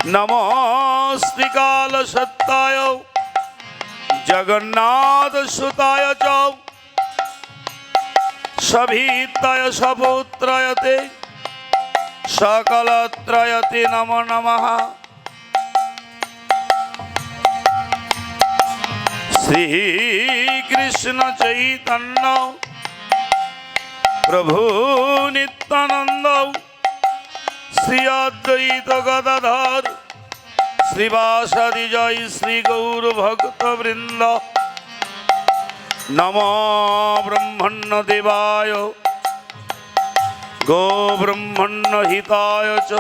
नमो श्रीकालसत्ताय जगन्नाथसुताय च सभीताय सपुत्रयते सकलत्रयते नमो नमः। श्री कृष्ण चैतन्य प्रभु नित्यानंद श्री अद्वैत गदाधर श्रीवासादि जय श्री गौर भक्त वृंद। नमो ब्रह्मण्य देवाय गो ब्रह्मण्य हिताय च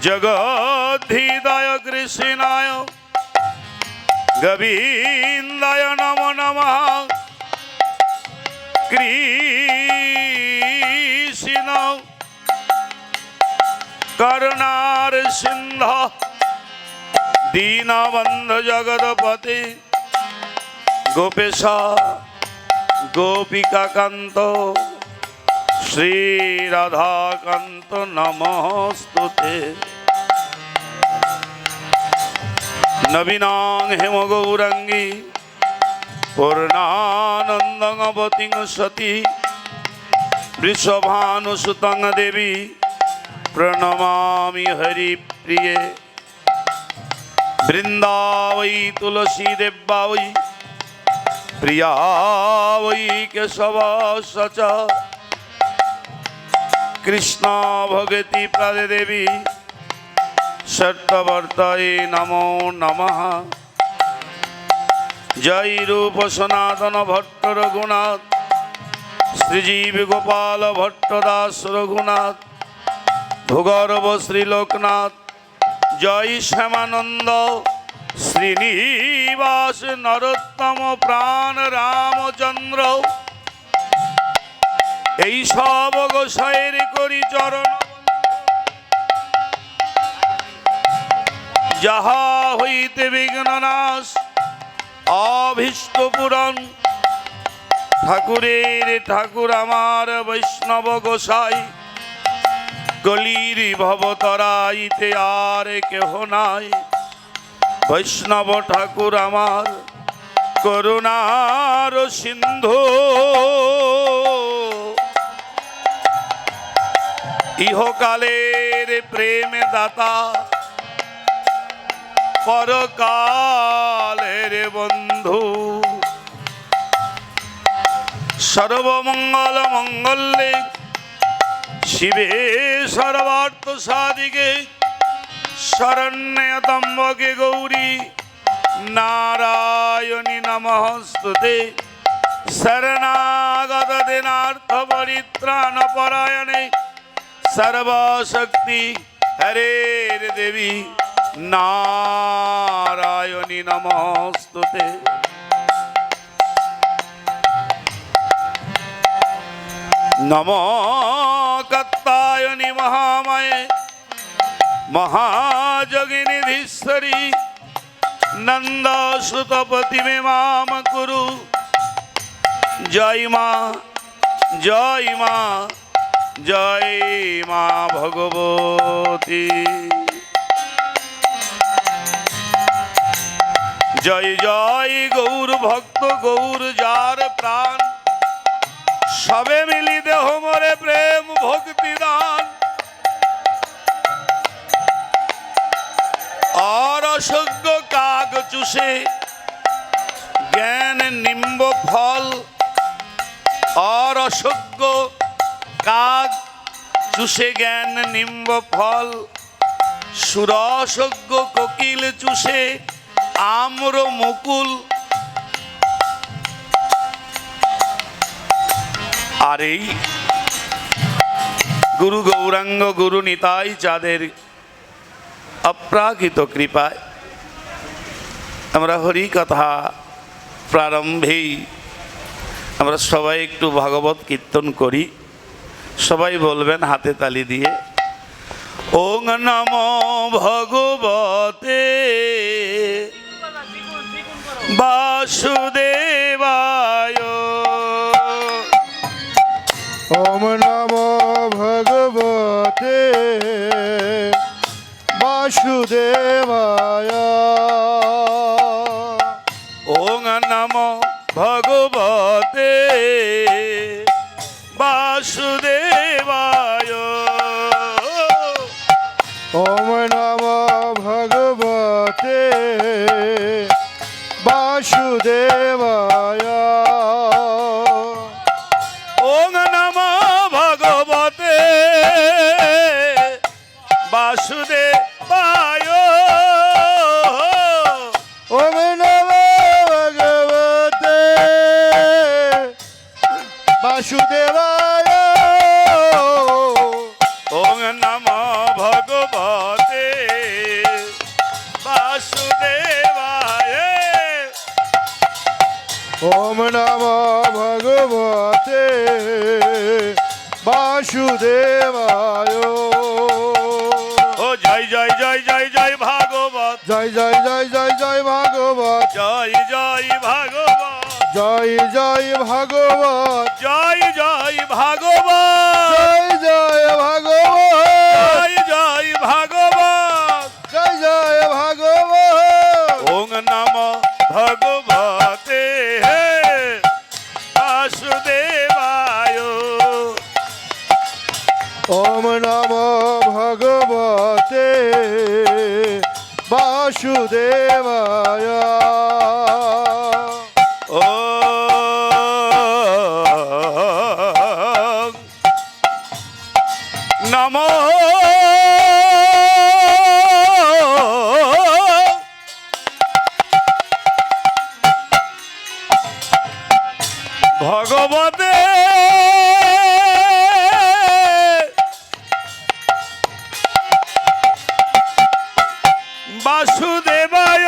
जगद्धिताय कृष्णाय गोविंदाय नमो नमः। कृष्ण करुणार सिंधु दीनबंधु जगतपति गोपेश गोपिका कांत श्री राधा कांत नमोस्तुते। नवीनां हेमगौरंगी पूर्णानंदवतीं सती वृषभानुसुतं देवी प्रणमामि हरिप्रिये। वृंदावै तुलसी देवा वै प्रिया वै केशवस्य कृष्णा भगवती प्रादे देवी सत्यवर्तये नमो नमः। जय रूप सनातन भट्ट रघुनाथ श्रीजीव गोपाल भट्टदास रघुनाथ भूगर्भ श्रीलोकनाथ जय श्यामानंद श्रीनिवास नरोत्तम प्राण रामचंद्र এই সব গোসাইর করি চরণ যাহা হইতে বিঘ্ননাশ অভীষ্ট পূরণ। ঠাকুরের ঠাকুর আমার বৈষ্ণব গোসাই কলির ভবতরাইতে আর কেহ নাই। বৈষ্ণব ঠাকুর আমার করুণার সিন্ধু ইহকালের প্রেম দাতা পরকালের বন্ধু। সর্বমঙ্গল মঙ্গলে শিবে সর্বার্থ সাধিকে শরণ্যে ত্র্যম্বকে গৌরী নারায়ণী নমস্তুতে। শরণাগত দীনার্থ পরিত্রাণ পরায়ণে सर्वशक्ति हरे देवी नारायणी नमोस्तुते। नमो कात्यायनी महामाये महाजगनिधीश्वरी नंदसुतपति में माम कुरु। जय माँ जय माँ जय माँ भगवती। जय जय गौर भक्त गौर जार प्राण सबे मिली देह मोरे प्रेम भक्ति दान। और अशोक काग चुषे ज्ञान निम्ब फल और अशोक काग चुषे ज्ञान निम्ब फल सुरसज्ञ कोकिल चुषे आम्र मुकुल। আর এই গুরু গৌরাঙ্গ গুরু নিতাই চাঁদের অপ্রাকৃত কৃপায় আমরা হরি কথা প্রারম্ভেই আমরা সবাই একটু ভাগবত কীর্তন করি। সবাই বলবেন হাতে তালি দিয়ে ওং নমো ভগবতে বাসুদেবায়। ओम नमो भगवते বাসুদেবায় ওং নমো ভগবতে বাসুদেবায় ওম নমো ভগবতে বাসুদেবায় ওং নমো ভগবতে বাসুদেবায় ওম নমো ভগবতে বাসুদেবায় ওং নমো ভগবতে বাসুদেবায় ওম নমো ভগবতে বাসুদেবায় ও জয় জয় জয় জয় জয় ভাগবত জয় জয় জয় জয় জয় ভাগবত জয় জয় ভাগবত জয় জয় ভাগবত জয় জয় ভাগবত জয় জয় ভাগবত জয় জয় ভাগবত জয় জয় ভাগবত ওং নমো ভগবতে বাসুদেবায় ওম নমো ভগবতে বাসুদেবায় ও নমো ভগবতে বাসুদেবায়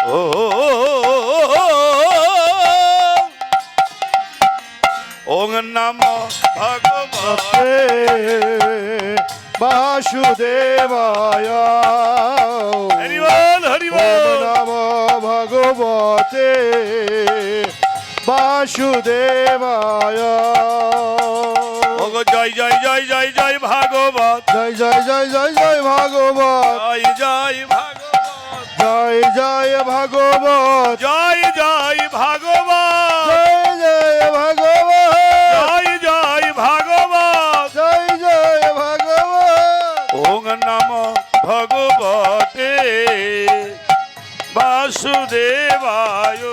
ও ওং নমো ভগবতে বাসুদেবায় হরি বল হরি ওম বল নমো ভগবতে বাসুদেবায় ওগো জয় জয় জয় জয় জয় ভাগবত জয় জয় জয় জয় জয় ভাগবত জয় জয় ভাগবত জয় জয় ভাগবত জয় জয় ভাগবত জয় জয় ভাগবত জয় জয় ভাগবত জয় জয় ভাগবত ওং নমো ভগবতে বাসুদেবায়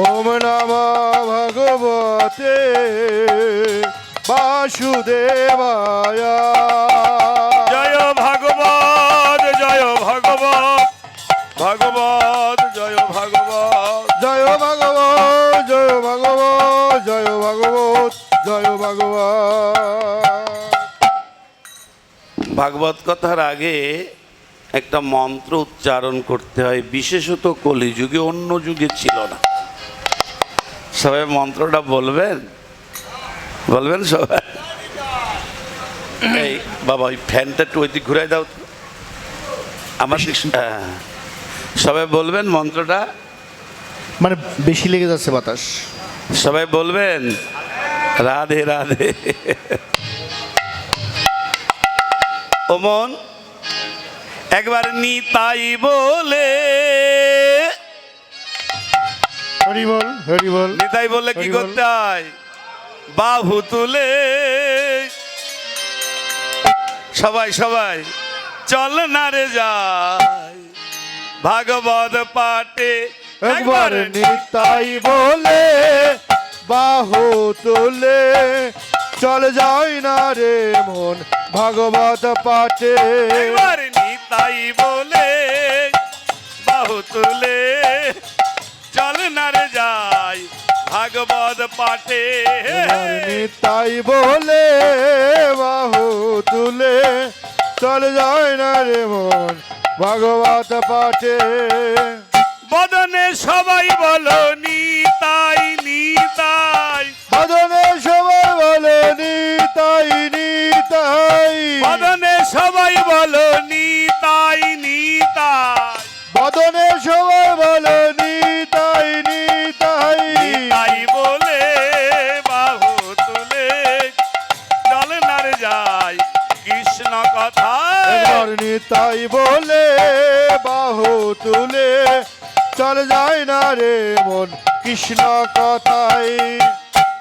ওম নমো ভগবতে বাসুদেবায় জয় ভাগবত জয় ভাগবত ভাগবত জয় ভাগবত জয় ভাগবত জয় ভাগবত জয় ভাগবত জয় ভাগবত ভাগবত কথার আগে একটা মন্ত্র উচ্চারণ করতে হয়, বিশেষত কলিযুগে, অন্য যুগে ছিল না। সবাই মন্ত্রটা বলবেন, বলবেন সবাই? এই বাবা ওই ফ্যানটা একটু ওই দিক ঘুরাই দাও তো আমার সবাই বলবেন মন্ত্রটা, মানে বেশি লেগে যাচ্ছে বাতাস। সবাই বলবেন রাধে রাধে। ওমন একবার নিতাই বলে, হরি বল হরি বল। নিতাই বলে কি হরি বল। করতে হয়? বাহু তুলে সবাই সবাই চল না রে যাই ভাগবত পাঠে একবার নিতাই বলে বাহু তুলে চল যাই না রে মন ভাগবত পাঠে। একবার নিতাই বলে বাহু তুলে চল না রে যাই ভাগবত পাঠে। একবার নিতাই বলে বাহু তুলে চল যাই না রে মন ভাগবত পাঠে। বদনে সবাই বলো নিতাই নিতাই, বদনে সবাই বলে নিতাই নিতাই, বদনে সবাই বলো নিতাই নিতাই, বদনে সবাই বলে নিতাই নিতাই। নিতাই বলে বাহু তুলে চল কথায় একবার নিতাই বলে বাহু তুলে চল যায় না রে মন কৃষ্ণ কথায়।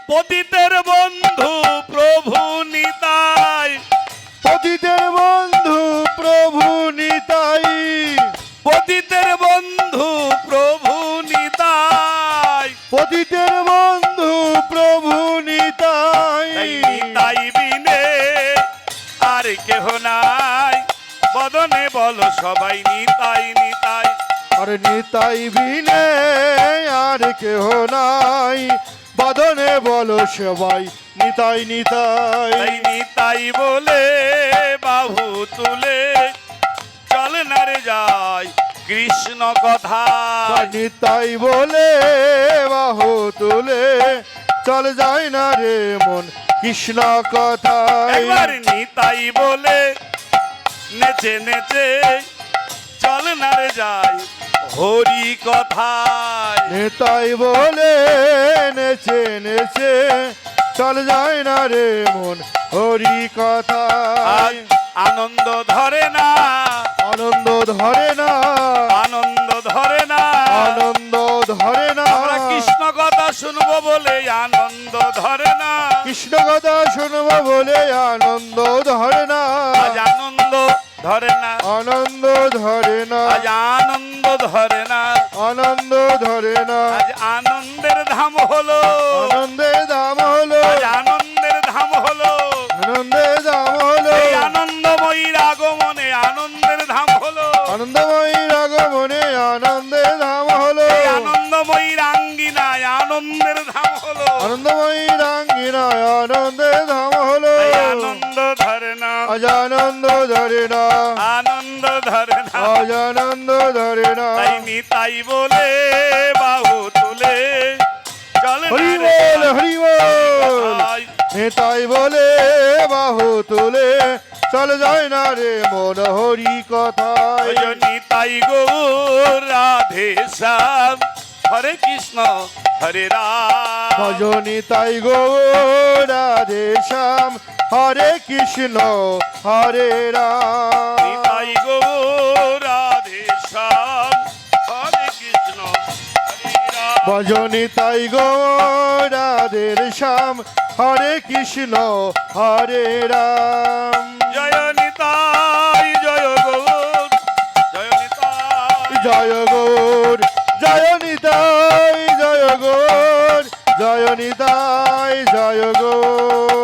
পতিতের বন্ধু প্রভু নিতাই, পতিতের বন্ধু প্রভু নিতাই, পতিতের বন্ধু প্রভু নিতাই, পতিতের বন্ধু প্রভু নিতাই। তাই নিতাই বিনে আর কেহ নাই, বদনে বলো সবাই নিতাই নিতাই। আর নিতাই বিনে আর কেহ নাই, বদনে বলো সবাই নিতাই নিতাই। তাই নিতাই বলে বাহু তুলে চল না রে যাই কৃষ্ণ কথা। নিতাই বলে বাহু তুলে চল যায় না রে মন কৃষ্ণ কথায়। একবার নিতাই বলে নেচে নেচে চল না রে যাই হরি কথায়। নিতাই বলে নেচে নেচে চল যায় না রে মন হরি আজ কথায়। আনন্দ ধরে না, আনন্দ ধরে না, আনন্দ ধরে না, আনন্দ ধরে না। আমরা কৃষ্ণ কথা শুনবো বলে আনন্দ ধরে না। কৃষ্ণ কথা শুনবো বলে আনন্দ ধরে না, আজ আনন্দ ধরে না, আনন্দ ধরে না, আজ আনন্দ ধরে না, আনন্দ ধরে না। আজ আনন্দের ধাম হলো, আনন্দের দাম হলো, আজ আনন্দের ধাম হলো, আনন্দের দাম হলো, এই আনন্দময়ীর আগমনে আনন্দের ধাম হলো, আনন্দময়ীর আগমনে আনন্দের ধাম হলো, এই আনন্দময়ীর আঙ্গিনায় আনন্দের ধাম হলো। আনন্দময়ীর আঙ্গিনায় আনন্দের ধাম হলো। এই আনন্দ ধরে না, আজ আনন্দ ধরে না, আনন্দ ধরে না, আজ আনন্দ ধরে না। তাই নিতাই বলে বাহু তুলে চল না হরি রে বল, হরি বল। কথায়। নেতাই বলে বাহু তুলে চল যায় না রে মন হরি কথায়। ওই নিতাই গৌর রাধে শ্যাম হরে কৃষ্ণ হরে রাম। ভজনী তাই গো রাধে শ্যাম হরে কৃষ্ণ হরে রাম। নিতাই গৌর রাধে শ্যাম হরে কৃষ্ণ হরে রাম। ভজনী তাই গো রাধে শ্যাম হরে কৃষ্ণ হরে রাম। জয় নিতাই জয় গৌর, জয় নিতাই জয় গৌর, জয় নিতাই জয় গৌর, জয় নিতাই জয় গৌর।